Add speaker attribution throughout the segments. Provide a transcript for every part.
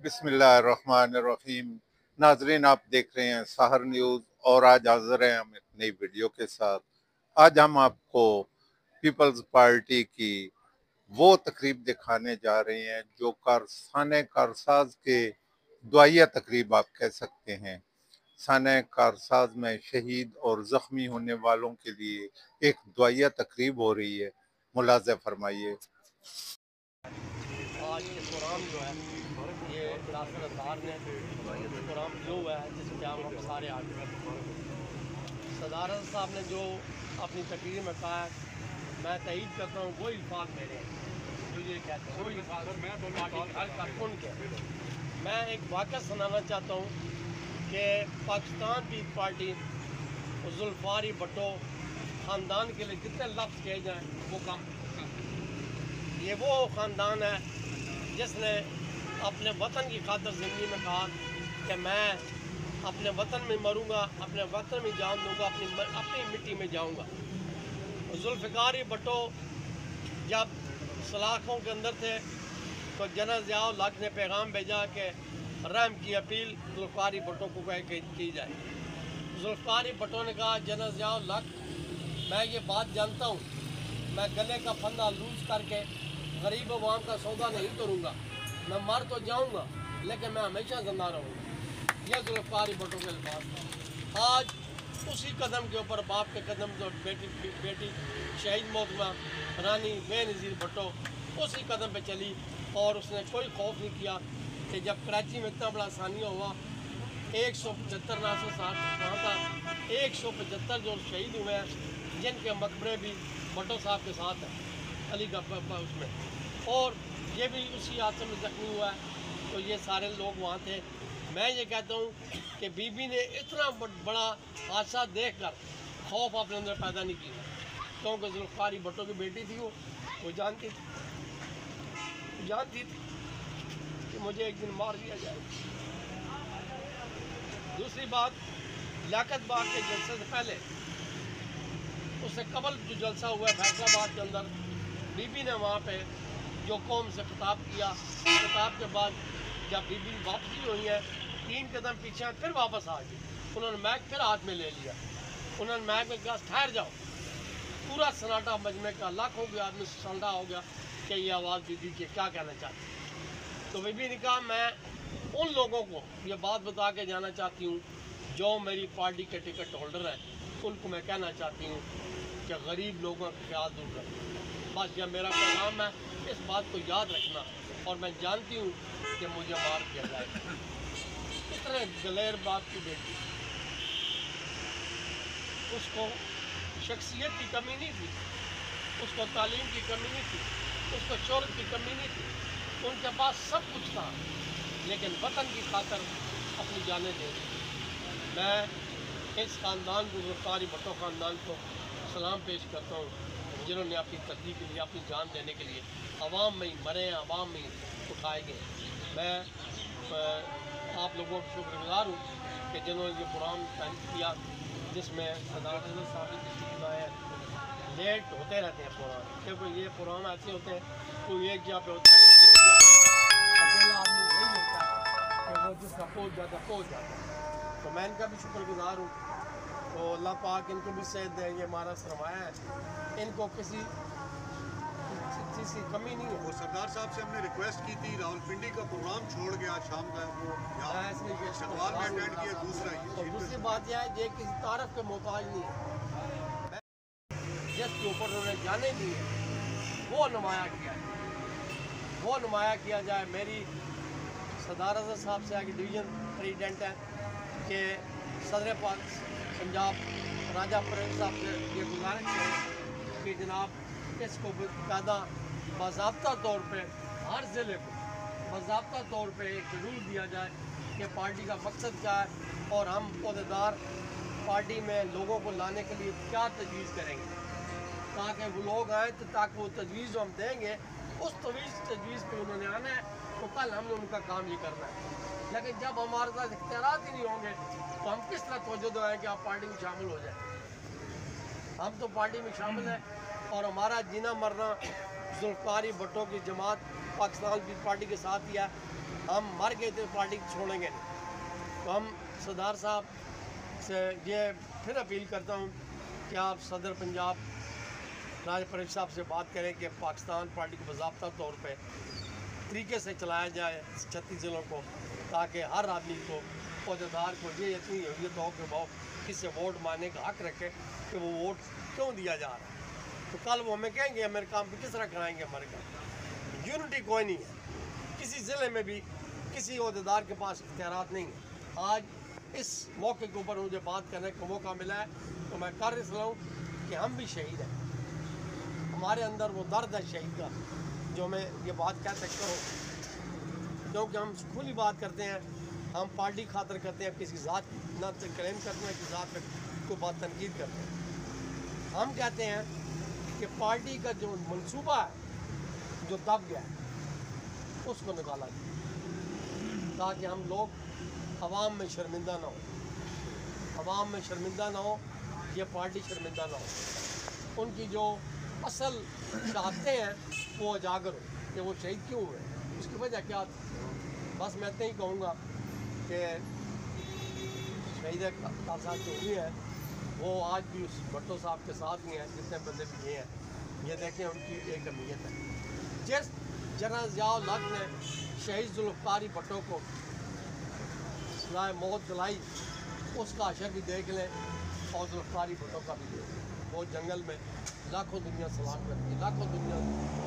Speaker 1: बिस्मिल्लाहिर्रहमानिर्रहीम। नाजरीन, आप देख रहे हैं सहर न्यूज़ और आज हाजिर हैं हम एक नई वीडियो के साथ। आज हम आपको पीपल्स पार्टी की वो तकरीब दिखाने जा रहे हैं जो कारसाने कारसाज के दुआया तकरीब आप कह सकते हैं। साने कारसाज में शहीद और जख्मी होने वालों के लिए एक दुआया तकरीब हो रही है। मुलाज़ा फरमाइए।
Speaker 2: आज के प्रोग्राम जो है ये नासिर अतार ने प्रोग्राम जो हुआ है जिसमें हम सारे आ गए। सदारत साहब ने जो अपनी तकरीर में कहा है, मैं तईद करता हूँ। वही अल्फाज मेरे हैं जो ये कहते हैं, वही अल्फाज सुन के मैं एक वाक़या सुनाना चाहता हूँ कि पाकिस्तान पीपल्स पार्टी जुल्फारी भट्टो ख़ानदान के लिए जितने लफ्ज़ किए जाएँ वो कम। ये वो ख़ानदान है जिसने अपने वतन की खातिर ज़िंदगी में कहा कि मैं अपने वतन में मरूंगा, अपने वतन में जान दूंगा, अपनी मिट्टी में जाऊंगा। जुल्फ़िकार भट्टो जब सलाखों के अंदर थे तो जनरल ज़िया हक ने पैगाम भेजा कि रहम की अपील जुल्फ़िकार भट्टो को कह के की जाए। जुल्फ़िकार भट्टो ने कहा, जनरल ज़िया हक, मैं ये बात जानता हूँ, मैं गले का फंदा लूज करके गरीब अवाम का सौदा नहीं करूँगा। मैं मर तो जाऊँगा लेकिन मैं हमेशा जिंदा रहूँगा। यह जुल्फ़िकार भट्टो के अल्फाज। आज उसी कदम के ऊपर बाप के कदम जो बेटी शहीद मोहतरमा रानी बेनज़ीर भट्टो उसी कदम पे चली और उसने कोई खौफ नहीं किया कि जब कराची में इतना बड़ा सानिया हुआ 175 नासिर साहब वहाँ था 175 जो शहीद हुए हैं जिनके मकबरे भी भट्टो साहब के साथ हैं अलीगढ़ उसमें, और ये भी उसी हादसे में जख्मी हुआ है। तो ये सारे लोग वहाँ थे। मैं ये कहता हूँ कि बीबी ने इतना बड़ा हादसा देखकर खौफ अपने अंदर पैदा नहीं किया, क्योंकि जुल्फ़िकार भट्टो की बेटी थी। वो जानती थी कि मुझे एक दिन मार दिया जाए। दूसरी बात, लियाकत बाग के जलसे से पहले, उससे कबल जो जलसा हुआ है फैसलाबाद के अंदर, बीबी ने वहाँ पे जो कौम से खिताब किया, खिताब के बाद जब बीबी वापसी हुई है 3 कदम पीछे फिर वापस आ गई। उन्होंने मैक फिर हाथ में ले लिया। उन्होंने मैक में कहा, ठहर जाओ। पूरा सन्नाटा मजमे का, लाखों के आदमी सन्नाटा हो गया कि ये आवाज़ बीबी की क्या कहना चाहती। तो बीबी ने कहा, मैं उन लोगों को ये बात बता के जाना चाहती हूँ जो मेरी पार्टी के टिकट होल्डर हैं, उनको मैं कहना चाहती हूँ कि गरीब लोगों का ख्याल दूर करें। बस यह मेरा पैगाम है, इस बात को याद रखना। और मैं जानती हूँ कि मुझे मार दिया जाएगा। इतने दलेर बाप की बेटी, उसको शख्सियत की कमी नहीं थी, उसको तालीम की कमी नहीं थी, उसको शोहरत की कमी नहीं थी, उनके पास सब कुछ था, लेकिन वतन की खातिर अपनी जानें दे दी। मैं इस ख़ानदान को, जुल्फ़िकार भट्टो ख़ानदान को सलाम पेश करता हूँ, जिन्होंने अपनी तरक्की के लिए, अपनी जान देने के लिए आवाम में ही मरे, आवाम में ही उठाए गए। मैं आप लोगों का शुक्रगुजार हूँ कि जिन्होंने ये प्रोग्राम प्लान किया, जिसमें सदारत साहब तशरीफ लाए हैं। लेट होते रहते हैं प्रोग्राम, क्योंकि ये प्रोग्राम ऐसे होते हैं, कोई एक जगह पे होता है, अकेला आदमी नहीं होता है कि वो जिसका पहुँच जाता है। तो मैं इनका भी शुक्रगुजार हूँ। तो अल्लाह पाक इनको भी सेहत दे, ये हमारा सरमाया है, इनको किसी चीज़ की कमी नहीं है।
Speaker 3: वो सरदार साहब से हमने रिक्वेस्ट की थी, रावलपिंडी का प्रोग्राम छोड़ के आज शाम का वो शगवाल में अटेंड किया। दूसरी
Speaker 2: बात यह है, ये किसी तारफ के मोहताज नहीं है। जिसके ऊपर उन्होंने जाने दी है वो नुमाया किया है, वो नुमाया किया जाए। मेरी सदारत साहब से आगे डिवीज़न प्रेसिडेंट है कि सदर पंजाब राजा प्रेम साहब से ये गुजारिश है कि जनाब इसको बाकायदा बाज़ाब्ता तौर पे हर ज़िले को बाज़ाब्ता तौर पे एक शेड्यूल दिया जाए कि पार्टी का मकसद क्या है और हम अहदेदार पार्टी में लोगों को लाने के लिए क्या तजवीज़ करेंगे, ताकि वो लोग आएँ, तो ताकि वो तजवीज़ जो हम देंगे उस तजवीज़ पे उन्होंने आना है। तो कल हमने उनका काम ये करना है। लेकिन जब हमारे पास इख्तियारात ही नहीं होंगे तो हम किस तरह तवज्जो दें कि आप पार्टी में शामिल हो जाए। हम तो पार्टी में शामिल हैं और हमारा जीना मरना जुल्फ़िकार भट्टो की जमात पाकिस्तान पीपल्स पार्टी के साथ ही है। हम मर गए थे, पार्टी छोड़ेंगे नहीं। तो हम सरदार साहब से ये फिर अपील करता हूँ कि आप सदर पंजाब राज परेश साहब से बात करें कि पाकिस्तान पार्टी को बाज़ाब्ता तौर पे तरीके से चलाया जाए 36 ज़िलों को, ताकि हर आदमी को, अहदेदार को ये इतनी अहमियत हो कि वो किसी वोट मांगने का हक़ रखे कि वो वोट क्यों दिया जा रहा है। तो कल वो हमें कहेंगे हमारे काम पे किस तरह कराएंगे हमारे काम। यूनिटी कोई नहीं है, किसी ज़िले में भी किसी अहदेदार के पास इख्तियारात नहीं है। आज इस मौके के ऊपर मुझे बात करने का मौका मिला है तो मैं कर इसलिए हूँ कि हम भी शहीद हैं, हमारे अंदर वो दर्द है शहीद का जो मैं ये बात कह सकता हूँ, क्योंकि हम खुली बात करते हैं, हम पार्टी खातर करते हैं, किसी ज़ात ना क्लेम करते हैं, किसी ज़ात पर कोई बात तनकीद करते हैं। हम कहते हैं कि पार्टी का जो मंसूबा है जो दब गया है उसको निकाला जाए, ताकि हम लोग अवाम में शर्मिंदा ना हो, अवाम में शर्मिंदा ना हो, ये पार्टी शर्मिंदा ना हो, उनकी जो असल चाहते हैं वो उजागर हो कि वो शहीद क्यों हुए, उसकी वजह क्या थी। बस मैं इतना ही कहूँगा कि शहीद खालसा जो हुए हैं वो आज भी उस भट्टो साहब के साथ ही हैं, जितने बंदे भी ये हैं, ये देखें उनकी एक अहमियत है। जिस जनरल ज़ियाउल हक ने शहीद जुल्फ़िकार भट्टो को सलाए मौत दिलाई, उसका अशर भी देख लें और जुल्फ़िकार भट्टो का भी देख लें। वो जंगल में लाखों दुनिया सलाम करती है, लाखों दुनिया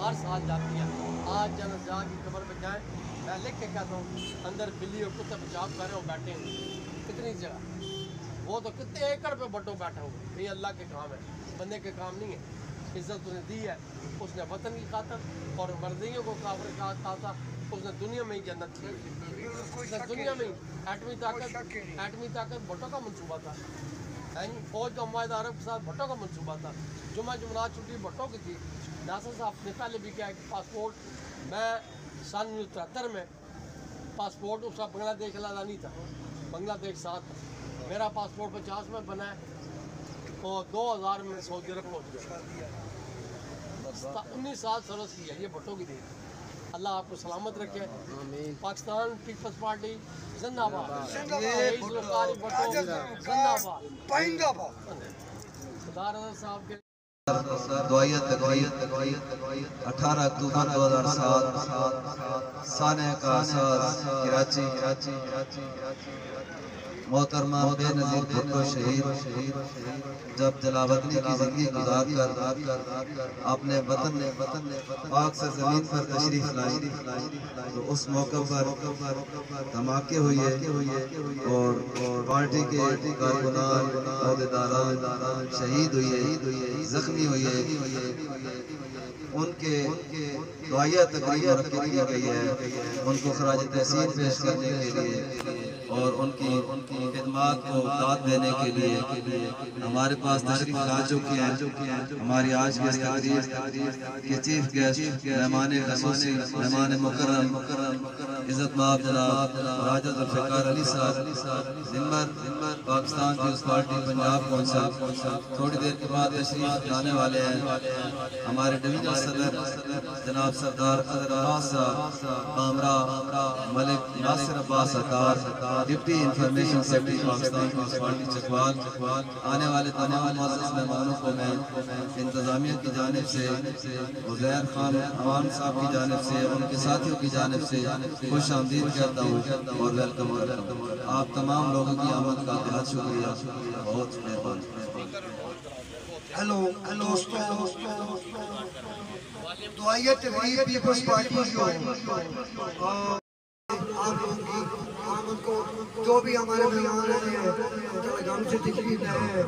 Speaker 2: हर साल जाती है। आज जनरल ज़ियाउल की कब्र पे जाएँ, मैं लिख के कहता हूँ अंदर बिल्ली और कुत्ते पेशाब कर रहे हो बैठे हैं, कितनी जगह, वो तो कितने एकड़ पे भट्टो बैठा हुआ। ये अल्लाह के काम है, बंदे के काम नहीं है। इज़्ज़त उसने दी है, उसने वतन की खातर और मर्जियों को काफिर कहा था, उसने दुनिया में ही जन्नत की, उसने दुनिया में ही एटमी ताकत भट्टो का मंसूबा था, फौज का मुआहदा अरब के साथ भट्टो का मंसूबा था, जुम्मनात छुट्टी भट्टो की थी। नासिर साहब ने पहले भी किया कि पासपोर्ट, मैं सन 1973 में पासपोर्ट उसका बांग्लादेश लाना नहीं था, बांग्लादेश साथ था, मेरा पासपोर्ट 50 में बना है और 2000 में सऊदी अरब पहुँच गया। 19 साल सर्विस की है, ये भट्टो की देन। अल्लाह आपको सलामत रखे। पाकिस्तान पीपल्स पार्टी जिंदाबाद, जिंदाबाद। साहब के
Speaker 4: 18 अक्टूबर 2007 साने का कराची मोहतरमा बेनज़ीर भुट्टो शहीद जब जलावतनी की जिंदगी गुजार कर अपने वतन पाक से ज़मीन पर तशरीफ लाई, तो उस मौके पर धमाके हुए और पार्टी के कारकुनान अहदेदारान शहीद हुए, जख्मी हुए। उनके दुआया तकरीब की गई है, उनको खराज तहसीन पेश करने के लिए और उनकी खिदमात को दाद देने के लिए हमारे पास तशरीफ ला चुके हैं। हमारी आज की तकरीब के चीफ गेस्ट मेहमान ख़ुसूसी, मेहमान मुकर्रम इज़्ज़त-माब जनाब राजा ज़ुल्फ़िकार अली साहब ज़िम्मर Pakistan peoples party Punjab council थोड़ी देर के बाद तशरीफ लाने वाले हैं। हमारे डिवीजनल सदर जनाब Sardar Abbas Kamra Malik Nasir Abbas Attar, deputy information secretary Pakistan peoples party Chakwal, आने वाले तमाम मुअज़्ज़ज़ मेहमानों को मैं इंतज़ामिया की जानिब से, उज़ैर खान अवान साहब की जानिब से, उनके साथियों की जानिब से खुश आमदीद कहता हूँ और वेलकम करता हूँ। आप तमाम लोगों की आमद का बहुत शुक्रिया, बहुत मेहरबानी।
Speaker 5: हेलो दोस्तों, दुआया तकरीब पीपल्स पार्टी जो आप लोगों की आमद को, जो भी हमारे मेहमान हैं जलगाम से तकरीब लाए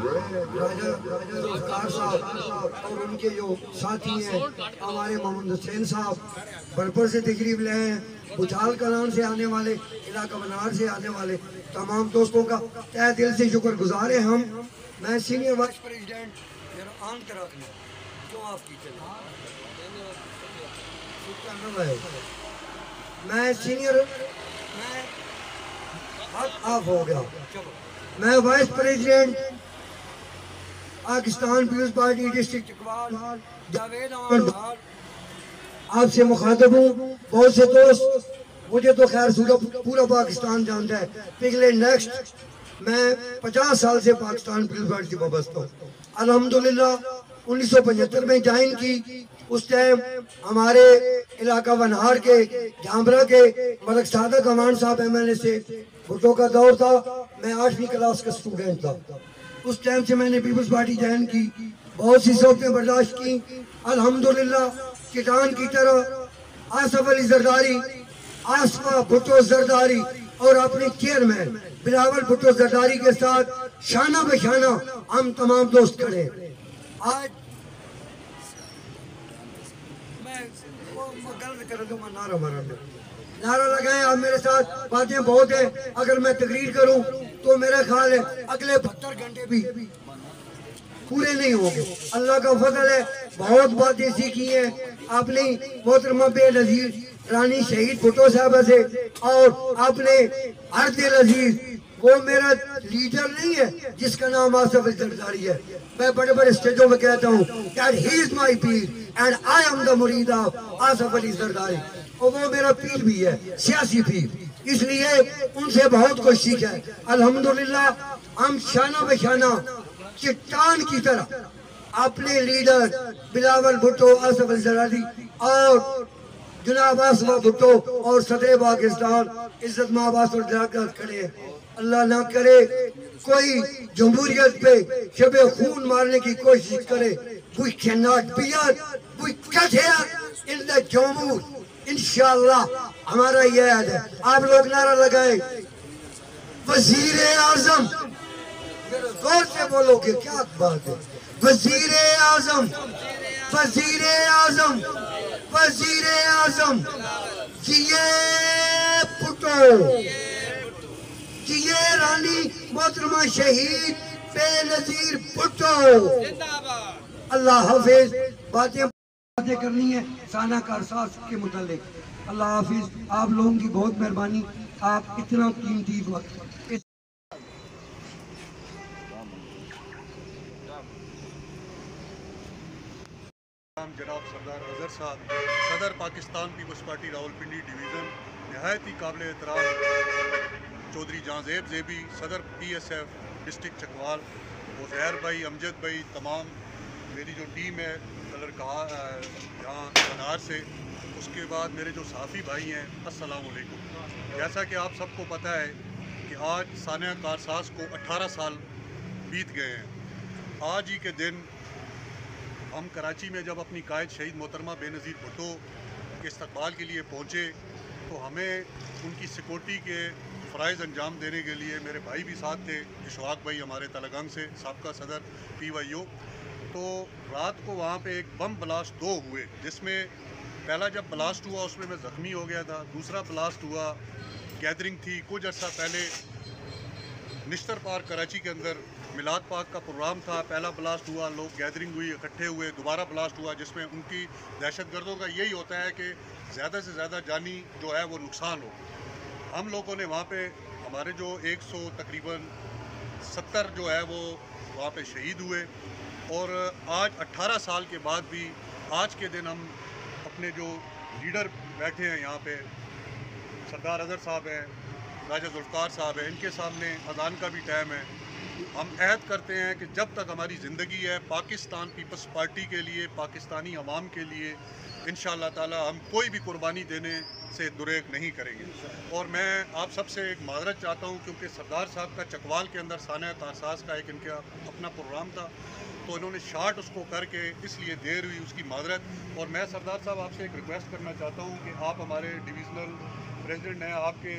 Speaker 5: राजा ज़ुल्फ़िकार साहब और उनके जो साथी हैं हमारे मोहम्मद हुसैन साहब बरपर से तकरीब लाए हैं, बुचाल कलान से आने वाले, इलाका बनार से आने वाले तमाम दोस्तों का तहे दिल से शुक्रगुजार है हम। मैं सीनियर वाइस प्रेसिडेंट आन करा क्यों आपकी मैं सीनियर आप हो गया, मैं vice president Pakistan peoples Party district Chakwal Javed आपसे मुखातब हूँ। बहुत से दोस्त मुझे तो खैर पूरा पाकिस्तान जानता है। पिछले नेक्स्ट मैं 50 साल से पाकिस्तान पीपल्स पार्टी में वाबस्ता हूँ। अल्हम्दुलिल्लाह 1975 में ज्वाइन की। उस टाइम हमारे इलाका वनहार के झांबरा के मलक सादा कमान साहब MLA से भुट्टो का दौर था। मैं 8वीं क्लास का स्टूडेंट था। उस टाइम से मैंने पीपल्स पार्टी ज्वाइन की। बहुत सी सोचें बर्दाश्त की। अल्हम्दुलिल्लाह चट्टान की तरह आसफ अली जरदारी, आसफा भुट्टो जरदारी और अपने चेयरमैन बिलावल भुट्टो जरदारी के साथ शाना बशाना हम तमाम दोस्त खड़े। आज मैं गलत कर दूं, नारा लगाए। आप मेरे साथ, बातें बहुत है। अगर मैं तकरीर करूं तो मेरा ख्याल है अगले 72 घंटे भी पूरे नहीं होंगे। अल्लाह का फजल है, बहुत बातें सीखी हैं आपने मोहतरमा बेनज़ीर रानी शहीद भुट्टो साहबा से, और आपने अर्दिल अजीज, वो मेरा लीडर नहीं है जिसका नाम आसफ अली जरदारी है। मैं बड़े बड़े स्टेजों में कहता हूँ that he is my Pir and I am the मुरीद ऑफ आसफ अली जरदारी, और वो मेरा पीर भी है, सियासी पीर। इसलिए उनसे बहुत कुछ सीखा है। अल्हम्दुलिल्लाह हम शाना बशाना चट्टान की तरह अपने लीडर बिलावल भुट्टो, आसफ अली जरदारी और जनाब आसफा भुट्टो और सदर पाकिस्तान इज्जत माबास और जाकर खड़े हैं। अल्लाह ना करे कोई जमहूरियत पे शबे खून मारने की कोशिश करे। We cannot bear, we cut here in the जमहूर। इंशाअल्लाह हमारा यह याद है। आप लोग नारा लगाए, वजीर आजम, जोर से बोलोगे क्या बात है? वजीर आजम, वजीर आजम, वजीर आजम जिये भुट्टो, जिये रानी मोहतरमा शहीद बेनज़ीर भुट्टो। अल्लाह हाफिज। बातें करनी है साना कारसाज के मुतालिक। अल्लाह हाफिज। आप लोगों की बहुत मेहरबानी, आप इतना कीमती वक्त।
Speaker 3: जनाब सरदार अजहर साहब, सदर Pakistan peoples Party Rawalpindi division, नहायत ही काबिल एहतराम चौधरी जहांजेब जेबी, सदर PSF डिस्ट्रिक्ट चकवाल, उज़ैर भाई, अमजद भाई, तमाम मेरी जो टीम है कलर कहा यहाँ बनार से, उसके बाद मेरे जो साफ़ी भाई हैं, अस्सलाम वालेकुम। जैसा कि आप सबको पता है कि आज साना कारसाज को 18 साल बीत गए हैं। आज ही के दिन हम कराची में जब अपनी कायद शहीद मोहतरमा बेनज़ीर भुट्टो के इस्तकबाल के लिए पहुँचे तो हमें उनकी सिक्योरिटी के फ़राइज़ अंजाम देने के लिए मेरे भाई भी साथ थे, इशवाक भाई हमारे तलगंग से साबका सदर PYO। तो रात को वहाँ पे एक बम ब्लास्ट 2 हुए, जिसमें पहला जब ब्लास्ट हुआ उसमें मैं ज़ख्मी हो गया था। दूसरा ब्लास्ट हुआ, गैदरिंग थी कुछ अर्सा पहले निश्तर पार्क कराची के अंदर, मिलाद पाक का प्रोग्राम था। पहला ब्लास्ट हुआ, लोग गैदरिंग हुई, इकट्ठे हुए। दोबारा ब्लास्ट हुआ जिसमें उनकी दहशतगर्दों का यही होता है कि ज़्यादा से ज़्यादा जानी जो है वो नुकसान हो। हम लोगों ने वहाँ पे हमारे जो 100 तकरीबन 70 जो है वो वहाँ पे शहीद हुए। और आज 18 साल के बाद भी आज के दिन हम अपने जो लीडर बैठे हैं यहाँ पे, सरदार अजहर साहब हैं, राजा जुल्फ़िकार साहब हैं, इनके सामने अज़ान का भी टाइम है। हम अहद करते हैं कि जब तक हमारी ज़िंदगी है पाकिस्तान पीपल्स पार्टी के लिए, पाकिस्तानी अवाम के लिए, इंशाअल्लाह ताला हम कोई भी कुर्बानी देने से दुरेग नहीं करेंगे। और मैं आप सबसे एक माजरत चाहता हूँ, क्योंकि सरदार साहब का चकवाल के अंदर साना कारसाज का एक इनका अपना प्रोग्राम था, तो इन्होंने शार्ट उसको करके इसलिए देर हुई, उसकी माजरत। और मैं सरदार साहब आपसे एक रिक्वेस्ट करना चाहता हूँ कि आप हमारे डिविज़नल प्रेसिडेंट हैं, आपके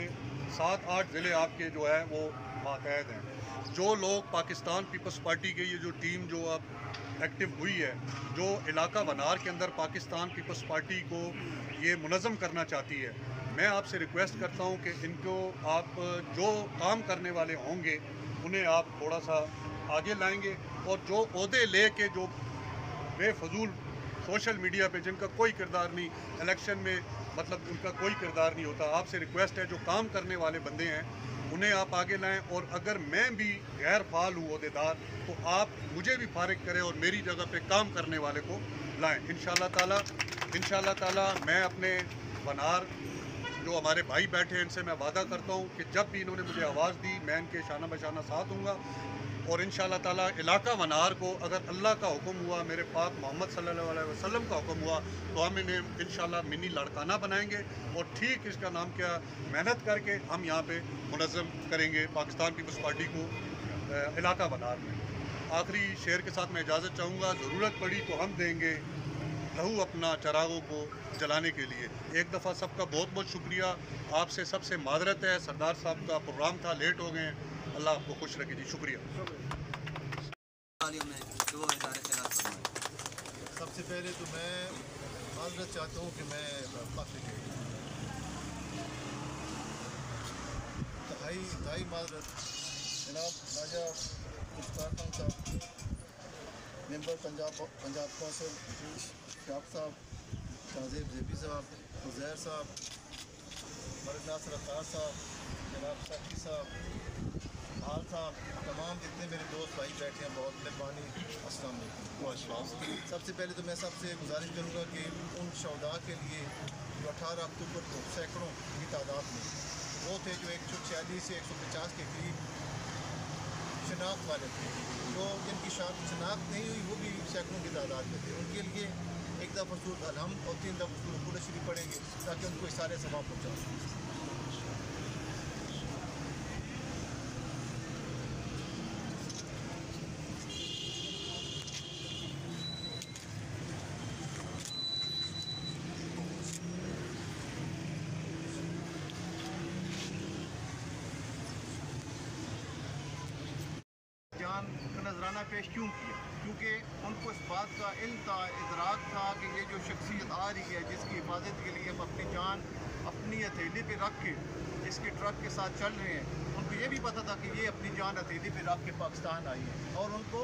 Speaker 3: 7-8 ज़िले आपके जो है वो मातहत हैं। जो लोग पाकिस्तान पीपल्स पार्टी के ये जो टीम जो अब एक्टिव हुई है, जो इलाका वनार के अंदर पाकिस्तान पीपल्स पार्टी को ये मुनज़्ज़म करना चाहती है, मैं आपसे रिक्वेस्ट करता हूँ कि इनको आप जो काम करने वाले होंगे उन्हें आप थोड़ा सा आगे लाएंगे। और जो ओहदे ले के जो बेफजूल सोशल मीडिया पे जिनका कोई किरदार नहीं, इलेक्शन में मतलब उनका कोई किरदार नहीं होता, आपसे रिक्वेस्ट है जो काम करने वाले बंदे हैं उन्हें आप आगे लाएं। और अगर मैं भी गैर फाल हूँ ओहदेदार, तो आप मुझे भी फारिग करें और मेरी जगह पे काम करने वाले को लाएं। इंशाअल्लाह ताला मैं अपने बनार जो हमारे भाई बैठे हैं इनसे मैं वादा करता हूँ कि जब भी इन्होंने मुझे आवाज़ दी मैं इनके शाना बशाना साथ दूँगा। और इंशाअल्लाह ताला इलाका वनार को अगर अल्लाह का हुक्म हुआ, मेरे पाक मोहम्मद सल्लल्लाहु अलैहि वसल्लम का हुक्म हुआ, तो हम इन्हें इंशाअल्लाह मिनी लड़काना बनाएंगे और ठीक इसका नाम क्या मेहनत करके हम यहाँ पे मुनज़्ज़म करेंगे पाकिस्तान पीपल्स पार्टी को इलाका वनार में। आखिरी शेर के साथ मैं इजाज़त चाहूँगा, ज़रूरत पड़ी तो हम देंगे लहू अपना चरागों को जलाने के लिए। एक दफ़ा सबका बहुत बहुत शुक्रिया, आपसे सबसे मादरत है, सरदार साहब का प्रोग्राम था, लेट हो गए, अल्लाह आपको खुश रखे जी, शुक्रिया।
Speaker 6: सबसे पहले तो मैं माजरत चाहता हूँ कि मैं काफ़ी दहाई माजरत जनाब राजा मुश्ताक खान साहब, मेंबर पंजाब कौंसिल शाह साहब, शाहजेब जेबी साहब, उज़ैर साहब, मलिक नासिर अख्तार साहब, जनाब साकी साहब, हाल साहब, तमाम जितने मेरे दोस्त भाई बैठे हैं, बहुत मेहरबानी, अस्सलाम वालेकुम। सबसे पहले तो मैं सबसे गुजारिश करूँगा कि उन शहदा के लिए जो 18 अक्टूबर को सैकड़ों की तादाद में वो थे, जो 146 से 150 के करीब शनाख्त वाले थे, जो जिनकी शनाख्त नहीं हुई वो भी सैकड़ों की तादाद में थे, उनके लिए एक दफ़ा सूरत अलहम्द और 3 दफ़ा सूरत कुल शरीफ पढ़ेंगे ताकि उनको सारे सवाब पहुँचा सकें। जान का नजराना पेश क्यों किया? क्योंकि उनको इस बात का इल्म था, इदराक था कि ये जो शख्सियत आ रही है जिसकी हिफाजत के लिए हम अपनी जान अपनी हथेली पे रख के इसके ट्रक के साथ चल रहे हैं, उनको ये भी पता था कि ये अपनी जान हथेली पे रख के पाकिस्तान आई है। और उनको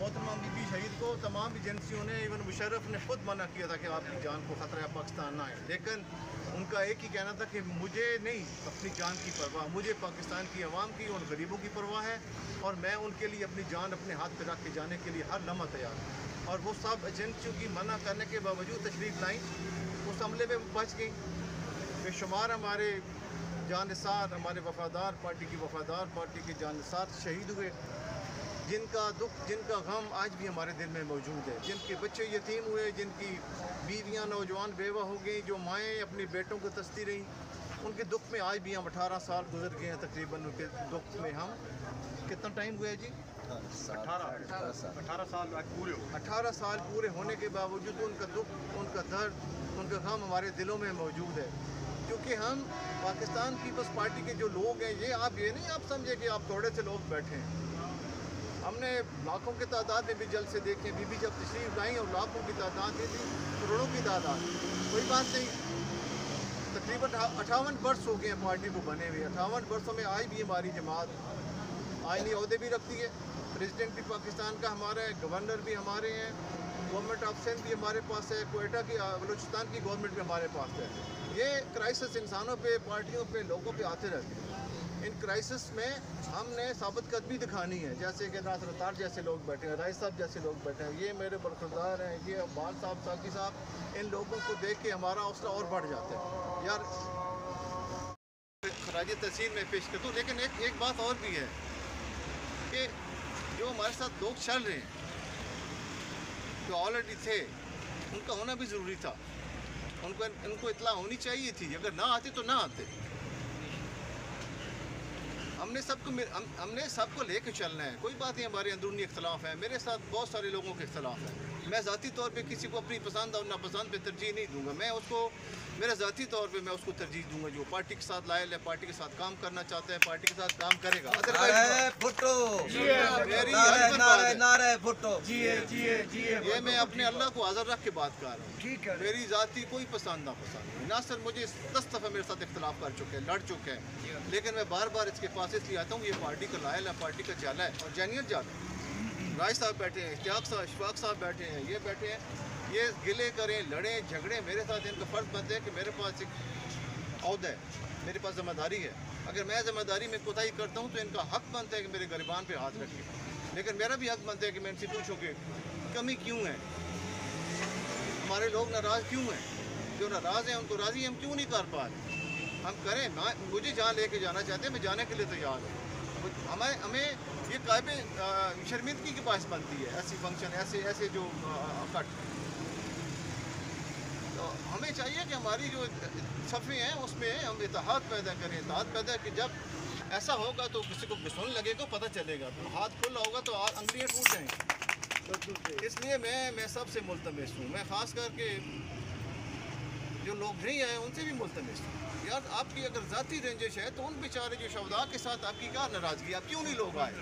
Speaker 6: मोहतरमा बीबी शहीद को तमाम एजेंसियों ने, इवन मुशर्रफ ने खुद मना किया था कि आपकी जान को ख़तरा है, पाकिस्तान ना आए, लेकिन उनका एक ही कहना था कि मुझे नहीं अपनी जान की परवाह, मुझे पाकिस्तान की आवाम की और गरीबों की परवाह है और मैं उनके लिए अपनी जान अपने हाथ पे रख के जाने के लिए हर लम्हा तैयार हूँ। और वो सब एजेंसियों की मना करने के बावजूद तशरीफ़ लाई, उस हमले में बच गई। बेशुमार हमारे जानसार, हमारे वफ़ादार पार्टी के जानसार शहीद हुए, जिनका दुख, जिनका गम आज भी हमारे दिल में मौजूद है, जिनके बच्चे यतीम हुए, जिनकी बीवियां नौजवान बेवा हो गई, जो माएँ अपने बेटों को तरसती रहीं, उनके दुख में आज भी हम 18 साल गुजर गए हैं तकरीबन। उनके दुख में हम कितना टाइम हुआ है जी?
Speaker 3: 18 साल पूरे हो।
Speaker 6: 18 साल पूरे होने के बावजूद उनका दुख, उनका दर्द, उनका गम हमारे दिलों में मौजूद है। क्योंकि हम पाकिस्तान पीपल्स पार्टी के जो लोग हैं, ये नहीं आप समझे कि आप थोड़े से लोग बैठे हैं। हमने लाखों की तादाद में भी जल्द से देखें, बीबी जब तशरीफ लाई और लाखों की तादाद में थी, करोड़ों की तादाद, कोई बात नहीं। तकरीबन 58 वर्ष हो गए हैं पार्टी को बने हुए। 58 वर्षों में आज भी हमारी जमात आईनी ओहदे भी रखती है, प्रेसिडेंट भी पाकिस्तान का हमारा है, गवर्नर भी हमारे हैं, गवर्नमेंट ऑफ सिंध भी हमारे पास है, कोयटा की, बलूचिस्तान की गवर्नमेंट भी हमारे पास है। ये क्राइसिस इंसानों पे, पार्टियों पे, लोगों पे आते रहते हैं। इन क्राइसिस में हमने साबित कदमी दिखानी है, जैसे कि नासिर अख्तार जैसे लोग बैठे हैं, राइस साहब जैसे लोग बैठे हैं, ये मेरे बरखुरदार हैं, ये अब्बास साहब, साकी साहब, इन लोगों को देख के हमारा हौसला और बढ़ जाता है। यार खराज तहसीन में पेश कर दूँ, लेकिन एक बात और भी है कि जो हमारे साथ लोग चल रहे हैं, जो ऑलरेडी थे, उनका होना भी ज़रूरी था, उनको इत्तला होनी चाहिए थी। अगर ना आते तो ना आते। हमने सबको लेके चलना है। कोई बात नहीं, हमारे अंदरूनी इख्तलाफ है, मेरे साथ बहुत सारे लोगों के इख्तलाफ है। मैं ज़ाती तौर पे किसी को अपनी पसंद और नापसंद पे तरजीह नहीं दूंगा। मैं उसको, मेरा ज़ाती तौर पे मैं उसको तरजीह दूंगा जो पार्टी के साथ लायल है, पार्टी के साथ काम करना चाहता है, पार्टी के साथ काम करेगा। ये मैं अपने अल्लाह को हाज़िर रख के बात कर रहा हूँ। मेरी ज़ाती कोई पसंद नापसंद, नासिर मुझे 10 दफ़ा मेरे साथ इख्तलाफ कर चुके हैं, लड़ चुके हैं, लेकिन मैं बार बार इसके पास इसलिए आता हूँ, ये पार्टी का लायल है, पार्टी का जाला है और जैनियत जाला है। राय साहब बैठे हैं, इश्तियाक साहब बैठे हैं, ये बैठे हैं, ये गिले करें, लड़ें, झगड़े, मेरे साथ इनका फ़र्ज़ बनता है कि मेरे पास एक औहदा है, मेरे पास ज़िम्मेदारी है। अगर मैं ज़िम्मेदारी में कोताही करता हूँ तो इनका हक़ बनता है कि मेरे गरिबान पे हाथ रखें, लेकिन मेरा भी हक़ बनता है कि मैं इनसे पूछूँ कि कमी क्यों है, हमारे लोग नाराज़ क्यों हैं, जो नाराज़ हैं उनको राज़ी हम क्यों नहीं कर पा रहे। हम करें। मुझे जहाँ लेके जाना चाहते हैं मैं जाने के लिए तैयार हूँ। हमें ये काबिल शर्मिंदगी की बात बनती है ऐसी फंक्शन, ऐसे जो कट। तो हमें चाहिए कि हमारी जो सफ़े हैं उसमें हम इत्तेहाद पैदा करें। इत्तेहाद पैदा कि जब ऐसा होगा तो किसी को बिसुन लगेगा, पता चलेगा, तो हाथ खुला होगा तो अंगलियाँ टूट जाएंगी। इसलिए मैं सबसे मुल्तमिस हूँ, मैं ख़ास करके जो लोग नहीं आए उनसे भी मुल्तमिस हूँ। यार आपकी अगर ज़ाती रंजिश है तो उन बेचारे जो शहदा के साथ आपकी क्या नाराज़गी, आप क्यों नहीं लोग आए?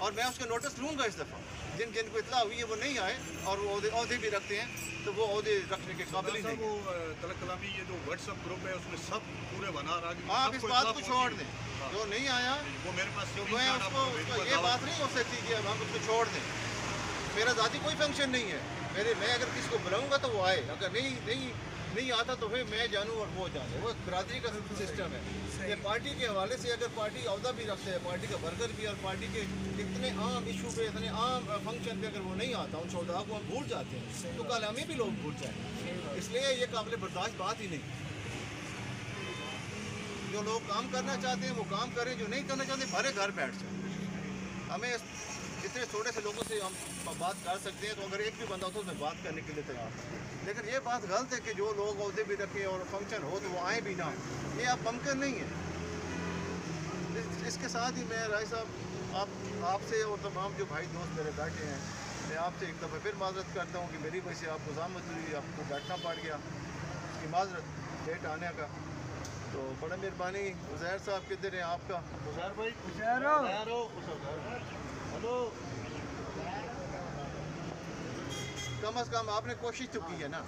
Speaker 6: और मैं उसका नोटिस लूँगा इस दफ़ा। जिनको इतला हुई है वो नहीं आए और वो अहदे भी रखते हैं, तो वो अहदे रखने के काबिल ही नहीं।
Speaker 3: वो तलक कलामी ये जो व्हाट्सएप ग्रुप है उसमें सब पूरे बना रहा है।
Speaker 6: आप इस बात को छोड़ दें, जो नहीं आया
Speaker 3: वो मेरे पास
Speaker 6: तो मैं उसको ये बात नहीं हो सकती कि अब हम उसको छोड़ दें। मेरा ज़ाती कोई फंक्शन नहीं है। मैं अगर किसी को बुलाऊँगा तो वो आए, अगर नहीं आता तो फिर मैं जानूँ और वो जाने। वो बरादरी का सिस्टम है। ये पार्टी के हवाले से अगर पार्टी अहदा भी रखते हैं, पार्टी का वर्कर भी, और पार्टी के इतने आम इशू पे, इतने आम फंक्शन पे अगर वो नहीं आता, उन शहदा को हम भूल जाते हैं, तो कल हमें भी लोग भूल जाएँ। इसलिए ये काबिल बर्दाश्त बात ही नहीं। जो लोग काम करना चाहते हैं वो काम करें, जो नहीं करना चाहते भरे घर बैठ जाए। हमें इतने थोड़े से लोगों से हम बात कर सकते हैं, तो अगर एक भी बंदा हो तो उसमें बात करने के लिए तैयार है। लेकिन ये बात गलत है कि जो लोग अहदे भी रखें और फंक्शन हो तो वो आए भी ना, ये आप मुमकिन नहीं है। इसके साथ ही मैं राय साहब आपसे और तमाम जो भाई दोस्त मेरे बैठे हैं, मैं आपसे एक दफ़ा फिर माजरत करता हूँ कि मेरी वजह से आपको ज़हमत हुई, आपको बैठना पड़ गया, इसकी माजरत लेट आने का। तो बड़ा मेहरबानी। उज़ैर साहब किधर हैं आपका? उज़ैर भाई, हेलो। कम से कम आपने कोशिश तो की है ना,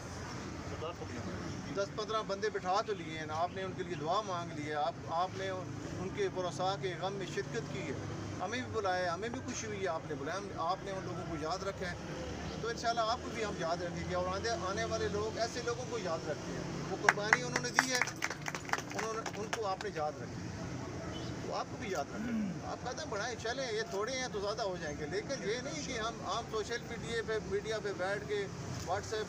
Speaker 6: 10-15 बंदे बिठा तो लिए हैं ना, आपने उनके लिए दुआ मांग ली है, आपने उनके पुरसा के गम में शिरकत की है, हमें भी बुलाया, हमें भी खुशी हुई है आपने बुलाया, आपने उन लोगों को याद रखा है, तो इंशाल्लाह आपको भी हम याद रखेंगे और आने वाले लोग ऐसे लोगों को याद रखते हैं। वो कुर्बानी उन्होंने दी है, उनको आपने याद रखी, तो आपको भी याद रखें। आप कदम बढ़ाएं, चलें, ये थोड़े हैं तो ज़्यादा हो जाएंगे, लेकिन ये नहीं कि हम सोशल मीडिया पे बैठ के व्हाट्सएप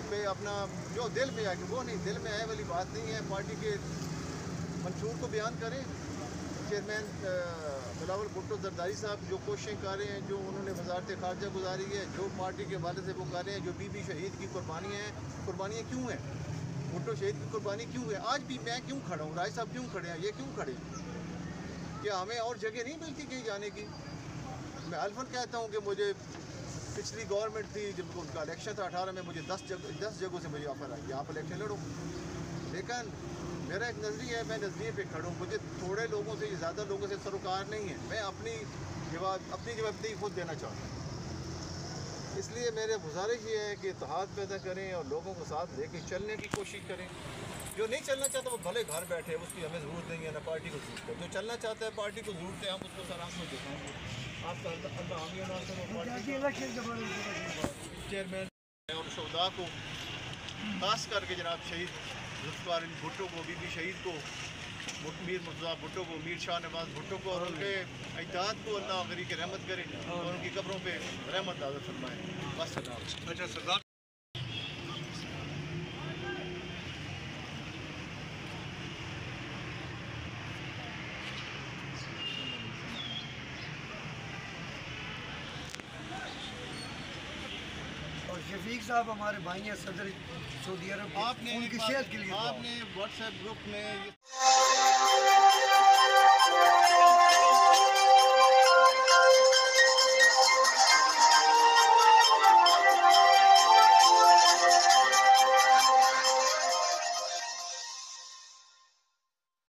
Speaker 6: पे अपना जो दिल में आए, वो नहीं, दिल में आए वाली बात नहीं है। पार्टी के मंशूर को बयान करें। चेयरमैन बिलावल भुट्टो जरदारी साहब जो कोशिशें कर रहे हैं, जो उन्होंने वजारत खारजा गुजारी है, जो पार्टी के हवाले से वो कर रहे हैं, जो बीबी शहीद की कुर्बानियाँ क्यों हैं, भुट्टो शहीद की कुर्बानी क्यों है? आज भी मैं क्यों खड़ा हूँ, राय साहब क्यों खड़े हैं, ये क्यों खड़े हैं? क्या हमें और जगह नहीं मिलती कहीं जाने की? मैं अल्फन कहता हूँ कि मुझे पिछली गवर्नमेंट थी, जब उनका इलेक्शन था 18 में, मुझे 10 जगहों से मुझे ऑफर आई आप इलेक्शन लड़ो, लेकिन मेरा एक नज़रिया है, मैं नज़रिए पे खड़ा हूँ। मुझे थोड़े लोगों से, ज़्यादा लोगों से सरोकार नहीं है। मैं अपनी जवाबदेही खुद देना चाहता हूँ। इसलिए मेरे गुजारिश ये है कि इत्तेहाद पैदा करें और लोगों को साथ लेके चलने की कोशिश करें। जो नहीं चलना चाहता वो भले घर बैठे, उसकी हमें ज़रूरत नहीं है, ना पार्टी को ज़रूरत है। जो चलना चाहता है पार्टी को ज़रूरत है, हम उसको सलाम में दिखाएंगे। आपका चेयरमैन और शहदा को, खास करके जनाब शहीद जुल्फ़िकार अली भुट्टो को, बीबी शहीद को, मीर मुर्तज़ा भुट्टो को, मीर शाह नवाज़ भुट्टो को और उनके अजदाद को अल्लाह गरी के रहमत करे और उनकी कब्रों पे रहमत नाज़िल फरमाए। बस
Speaker 3: अच्छा सरदार,
Speaker 5: और शफीक साहब हमारे भाई हैं, सदर सऊदी अरब,
Speaker 6: आपने
Speaker 5: उनकी सेहत के लिए
Speaker 6: आपने व्हाट्सएप ग्रुप में